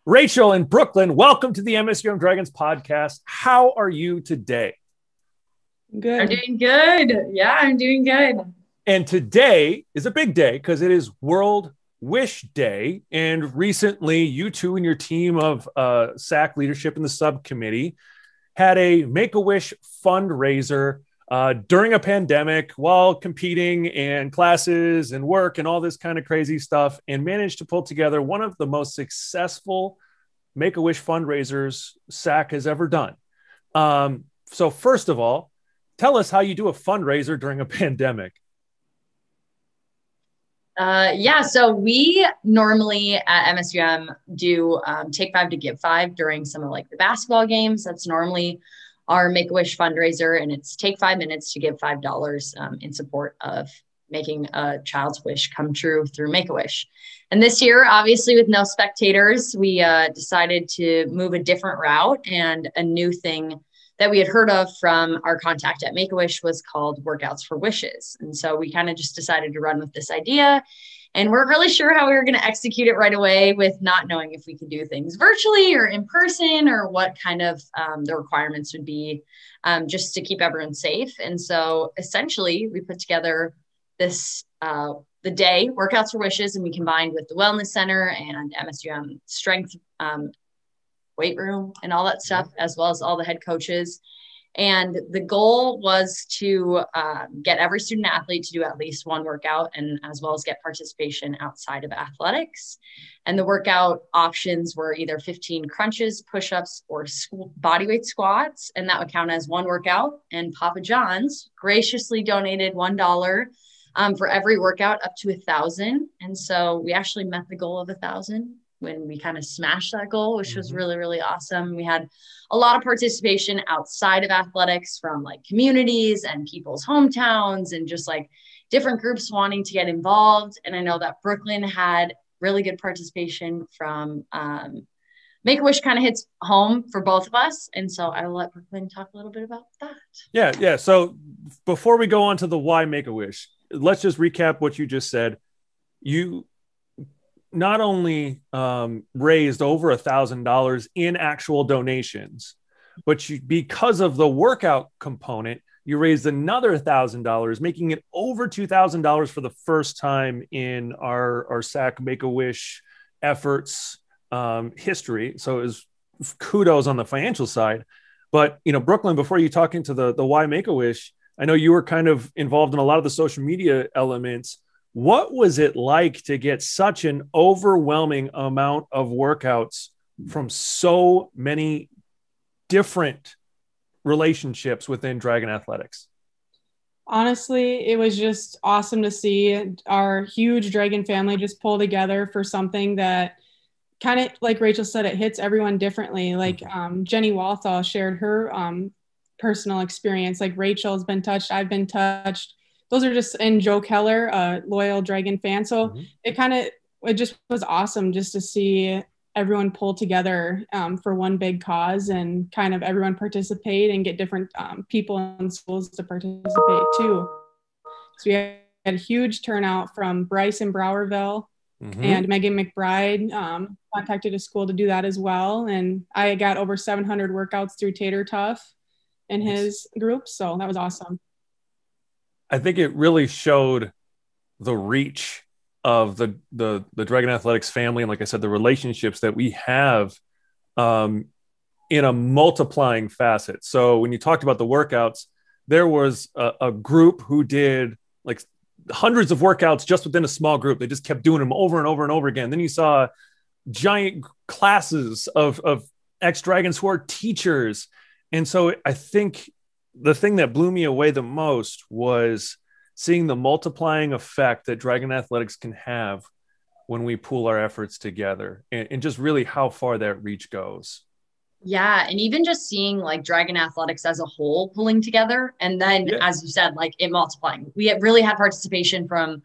Rachel in Brooklyn, welcome to the MSUM Dragons Podcast. How are you today? Good. I'm doing good. Yeah, I'm doing good. And today is a big day because it is World Wish Day. And recently, you two and your team of SAAC leadership in the subcommittee had a Make-A-Wish fundraiser during a pandemic while competing in classes and work and all this kind of crazy stuff, and managed to pull together one of the most successful Make-A-Wish fundraisers SAAC has ever done. So first of all, tell us how you do a fundraiser during a pandemic. So we normally at MSUM do Take 5 to Give 5 during some of like the basketball games. That's normally our Make-A-Wish fundraiser, and it's take 5 minutes to give $5 in support of making a child's wish come true through Make-A-Wish. And this year, obviously with no spectators, we decided to move a different route, and a new thing that we had heard of from our contact at Make-A-Wish was called Workouts for Wishes. And so we kind of just decided to run with this idea, and weren't really sure how we were going to execute it right away, with not knowing if we could do things virtually or in person, or what kind of the requirements would be, just to keep everyone safe. And so essentially we put together this, the day Workouts for Wishes, and we combined with the Wellness Center and MSUM Strength weight room and all that stuff, as well as all the head coaches. And the goal was to get every student athlete to do at least one workout, and as well as get participation outside of athletics. And the workout options were either 15 crunches, push-ups, or bodyweight squats. And that would count as one workout. And Papa John's graciously donated $1 for every workout up to 1,000. And so we actually met the goal of 1,000 when we kind of smashed that goal, which was really, really awesome. We had a lot of participation outside of athletics from like communities and people's hometowns, and just like different groups wanting to get involved. And I know that Brooklyn had really good participation from Make-A-Wish kind of hits home for both of us. And so I will let Brooklyn talk a little bit about that. Yeah. So before we go on to the why Make-A-Wish, let's just recap what you just said. You not only raised over $1,000 in actual donations, but because of the workout component, you raised another $1,000, making it over $2,000 for the first time in our SAAC Make-A-Wish efforts history. So it was kudos on the financial side. But, Brooklyn, before you talk into the why Make-A-Wish, I know you were kind of involved in a lot of the social media elements. What was it like to get such an overwhelming amount of workouts from so many different relationships within Dragon Athletics? Honestly, it was just awesome to see our huge Dragon family just pull together for something that kind of, like Rachel said, it hits everyone differently. Like Jenny Walthall shared her personal experience. Like Rachel's been touched, I've been touched. Those are just, and Joe Keller, a loyal Dragon fan. So it just was awesome just to see everyone pull together for one big cause, and kind of everyone participate and get different people in schools to participate too. So we had a huge turnout from Bryce in Browerville, and Megan McBride contacted a school to do that as well. And I got over 700 workouts through Tater Tough in his group. So that was awesome. I think it really showed the reach of the Dragon Athletics family. And like I said, the relationships that we have in a multiplying facet. So when you talked about the workouts, there was a group who did like hundreds of workouts just within a small group. They just kept doing them over and over and over again. Then you saw giant classes of ex-Dragons who are teachers. And so I think the thing that blew me away the most was seeing the multiplying effect that Dragon Athletics can have when we pool our efforts together, and just really how far that reach goes. Yeah. And even just seeing like Dragon Athletics as a whole pulling together. And then, as you said, like it multiplying. We really had participation from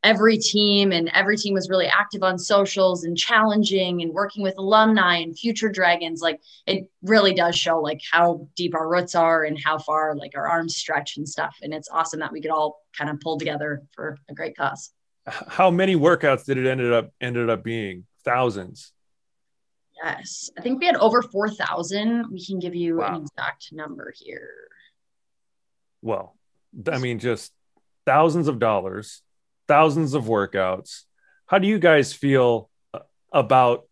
every team, and every team was really active on socials and challenging and working with alumni and future Dragons. Like it really does show like how deep our roots are and how far like our arms stretch and stuff. And it's awesome that we could all kind of pull together for a great cause. How many workouts did it ended up being? Thousands. Yes. I think we had over 4,000. We can give you Wow. an exact number here. Well, I mean, just thousands of dollars, thousands of workouts. How do you guys feel about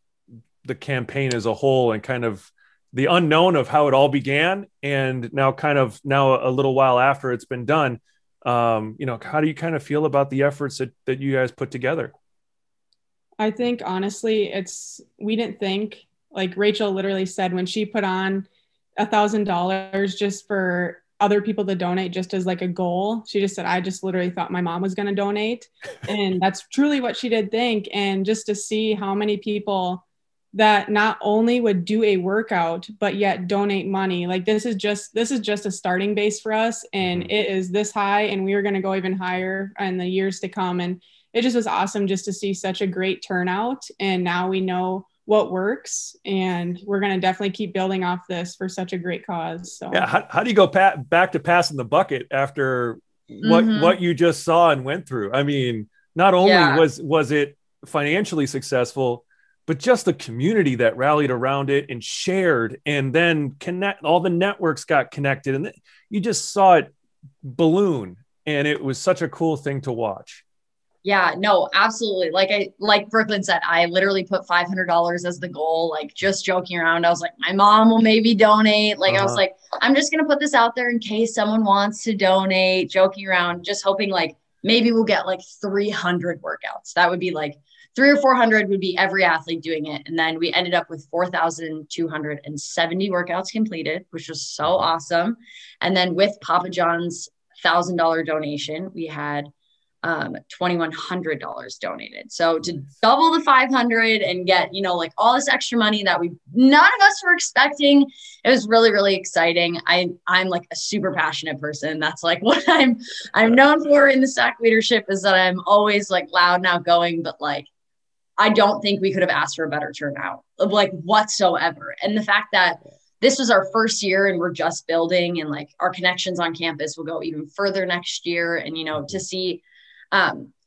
the campaign as a whole and kind of the unknown of how it all began and now a little while after it's been done? How do you kind of feel about the efforts that you guys put together? I think honestly, we didn't think, like Rachel literally said, when she put on $1,000 just for other people to donate, just as like a goal, she just said, I just literally thought my mom was going to donate. And that's truly what she did think. And just to see how many people that not only would do a workout, but yet donate money. Like this is just a starting base for us. And it is this high, and we are going to go even higher in the years to come. And it just was awesome just to see such a great turnout. And now we know what works, and we're going to definitely keep building off this for such a great cause. So yeah, how do you go back to passing the bucket after what you just saw and went through? I mean, not only was it financially successful, but just the community that rallied around it and shared, and then all the networks got connected, and you just saw it balloon, and it was such a cool thing to watch. Yeah, no, absolutely. Like Brooklyn said, I literally put $500 as the goal, like just joking around. I was like, my mom will maybe donate. Like, I was like, I'm just going to put this out there in case someone wants to donate, joking around, just hoping like maybe we'll get like 300 workouts. That would be like 300 or 400 would be every athlete doing it. And then we ended up with 4,270 workouts completed, which was so awesome. And then with Papa John's $1,000 donation, we had $2,100 donated. So to double the 500 and get, like all this extra money that none of us were expecting, it was really, really exciting. I'm like a super passionate person. That's like what I'm known for in the SAAC leadership, is that I'm always like loud and outgoing, but like, I don't think we could have asked for a better turnout of like whatsoever. And the fact that this was our first year and we're just building, and like our connections on campus will go even further next year. And, to see,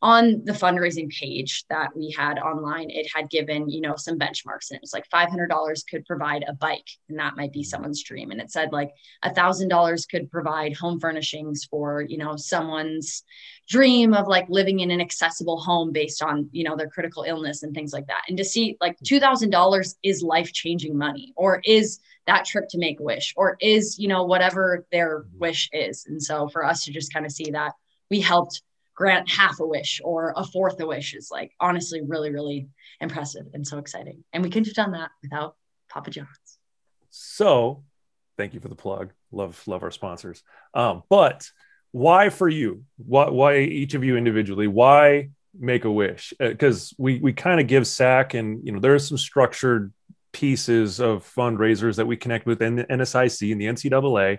on the fundraising page that we had online, it had given, some benchmarks, and it was like $500 could provide a bike, and that might be someone's dream. And it said like $1,000 could provide home furnishings for, someone's dream of like living in an accessible home based on, their critical illness and things like that. And to see like $2,000 is life-changing money, or is that trip to Make-A-Wish, or is, whatever their wish is. And so for us to just kind of see that we helped grant half a wish or a fourth a wish is like honestly really, really impressive and so exciting. And we couldn't have done that without Papa John's. So thank you for the plug. Love our sponsors. But why for you? Why each of you individually? Why Make-A-Wish? Because we kind of give SAAC, and there are some structured pieces of fundraisers that we connect with in the NSIC and the NCAA.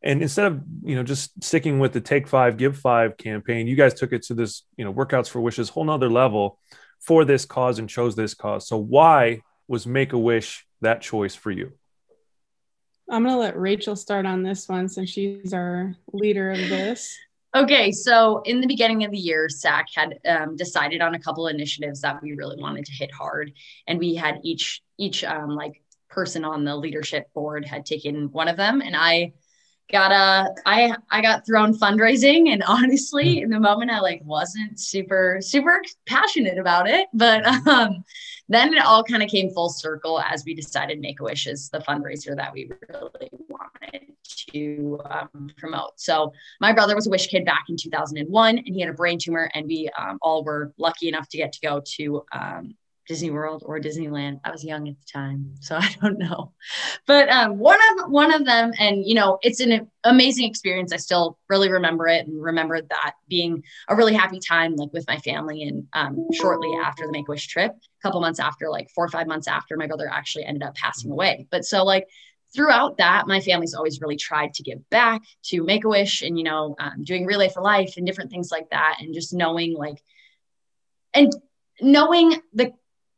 And instead of, just sticking with the Take 5, Give 5 campaign, you guys took it to this, Workouts for Wishes, whole nother level for this cause, and chose this cause. So why was Make-A-Wish that choice for you? I'm going to let Rachel start on this one since she's our leader of this. Okay. So in the beginning of the year, SAAC had decided on a couple of initiatives that we really wanted to hit hard. And we had each like person on the leadership board had taken one of them. And I got thrown fundraising, and honestly, in the moment, I like wasn't super passionate about it, but then it all kind of came full circle as we decided Make-A-Wish is the fundraiser that we really wanted to promote. So my brother was a Wish kid back in 2001, and he had a brain tumor, and we all were lucky enough to get to go to Disney World or Disneyland. I was young at the time, so I don't know, but one of them, and it's an amazing experience. I still really remember it, and remember that being a really happy time, like with my family. And shortly after the Make-A-Wish trip, a couple months after, like 4 or 5 months after, my brother actually ended up passing away. But so like throughout that, my family's always really tried to give back to Make-A-Wish, and doing Relay for Life and different things like that, and just knowing the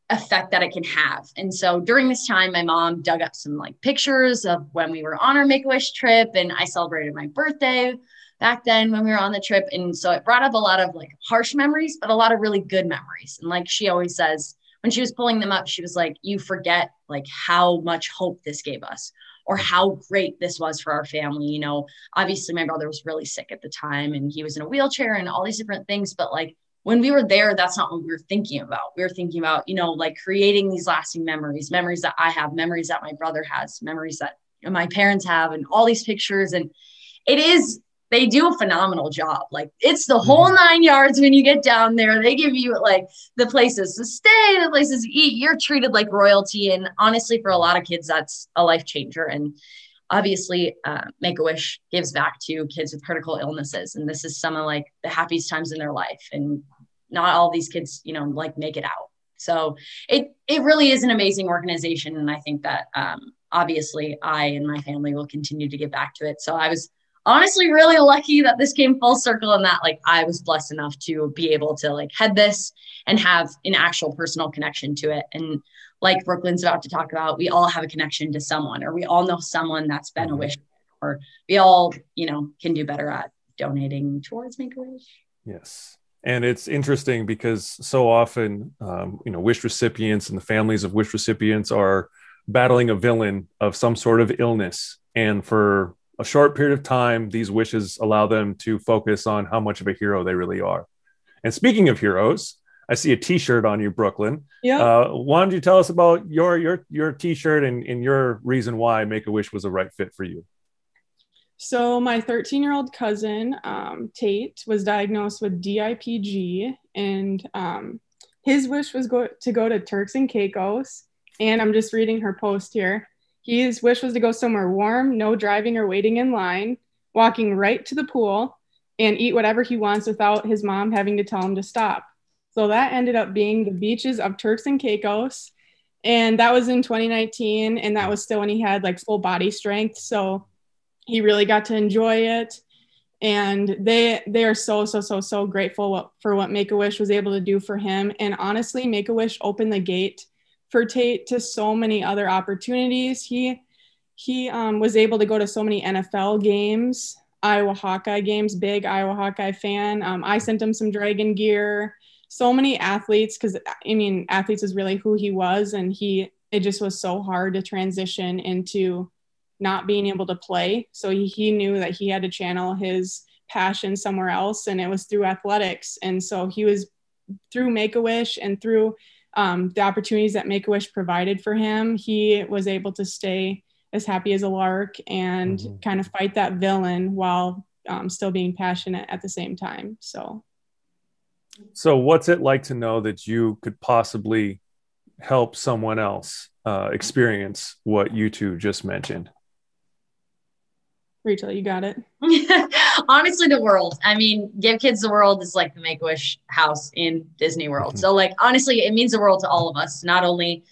effect that it can have. And so during this time, my mom dug up some like pictures of when we were on our Make-A-Wish trip, and I celebrated my birthday back then when we were on the trip. And so it brought up a lot of like harsh memories, but a lot of really good memories. And like she always says, when she was pulling them up, she was like, you forget like how much hope this gave us, or how great this was for our family. You know, obviously my brother was really sick at the time and he was in a wheelchair and all these different things. But like when we were there, that's not what we were thinking about. We were thinking about, you know, like creating these lasting memories that I have, memories that my brother has, memories that my parents have, and all these pictures. And they do a phenomenal job. Like it's the whole 9 yards when you get down there. They give you like the places to stay, the places to eat. You're treated like royalty. And honestly, for a lot of kids, that's a life changer. And obviously, Make-A-Wish gives back to kids with critical illnesses. And this is some of like the happiest times in their life. And not all these kids, you know, like make it out. So it really is an amazing organization. And I think that obviously I and my family will continue to give back to it. So I was honestly really lucky that this came full circle, and that like I was blessed enough to be able to like head this and have an actual personal connection to it. And like Brooklyn's about to talk about, we all have a connection to someone, or we all know someone that's been a wish, or we all, you know, can do better at donating towards Make-A-Wish. Yes. And it's interesting because so often, you know, wish recipients and the families of wish recipients are battling a villain of some sort of illness. And for a short period of time, these wishes allow them to focus on how much of a hero they really are. And speaking of heroes, I see a T-shirt on you, Brooklyn. Yeah. Why don't you tell us about your T-shirt and your reason why Make-A-Wish was a right fit for you? So my 13-year-old cousin, Tate, was diagnosed with DIPG, and his wish was to go to Turks and Caicos. And I'm just reading her post here. His wish was to go somewhere warm, no driving or waiting in line, walking right to the pool, and eat whatever he wants without his mom having to tell him to stop. So that ended up being the beaches of Turks and Caicos. And that was in 2019. And that was still when he had like full body strength. So he really got to enjoy it. And they are so grateful for what Make-A-Wish was able to do for him. And honestly, Make-A-Wish opened the gate for Tate to so many other opportunities. He was able to go to so many NFL games, Iowa Hawkeye games, big Iowa Hawkeye fan. I sent him some Dragon gear, so many athletes, because I mean, athletes is really who he was. And it just was so hard to transition into not being able to play. So he knew that he had to channel his passion somewhere else, and it was through athletics. And so he was through Make-A-Wish and through the opportunities that Make-A-Wish provided for him, he was able to stay as happy as a lark and kind of fight that villain while still being passionate at the same time. So what's it like to know that you could possibly help someone else experience what you two just mentioned? Rachel, you got it. Honestly, the world. I mean, Give Kids the World is like the Make-A-Wish house in Disney World. So like, honestly, it means the world to all of us, not only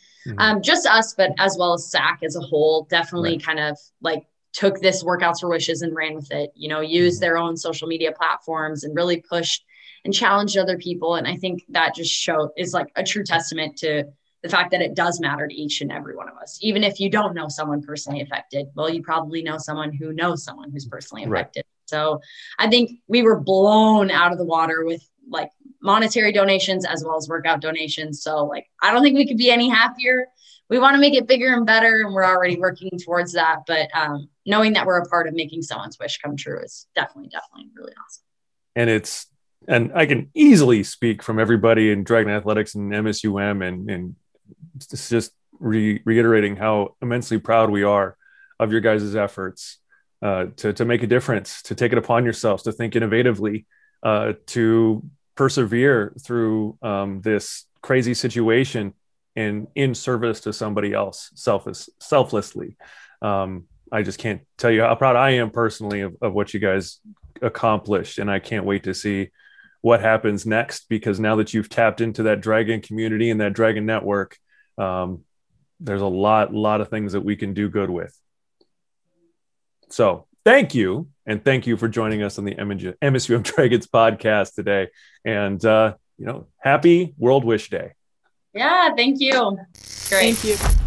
just us, but as well as SAAC as a whole. Definitely kind of like took this Workouts for Wishes and ran with it, you know, used their own social media platforms and really pushed and challenged other people. And I think that just is like a true testament to the fact that it does matter to each and every one of us. Even if you don't know someone personally affected, well, you probably know someone who knows someone who's personally affected. So I think we were blown out of the water with like monetary donations as well as workout donations. So like, I don't think we could be any happier. We want to make it bigger and better, and we're already working towards that. But knowing that we're a part of making someone's wish come true is definitely really awesome. And I can easily speak from everybody in Dragon Athletics and MSUM and it's just reiterating how immensely proud we are of your guys' efforts to make a difference, to take it upon yourselves, to think innovatively, to persevere through this crazy situation and in service to somebody else selflessly. I just can't tell you how proud I am personally of what you guys accomplished. And I can't wait to see what happens next, because now that you've tapped into that Dragon community and that Dragon network, there's a lot of things that we can do good with. So thank you. And thank you for joining us on the MSUM Dragons podcast today. And, happy World Wish Day. Yeah, thank you. Great. Thank you.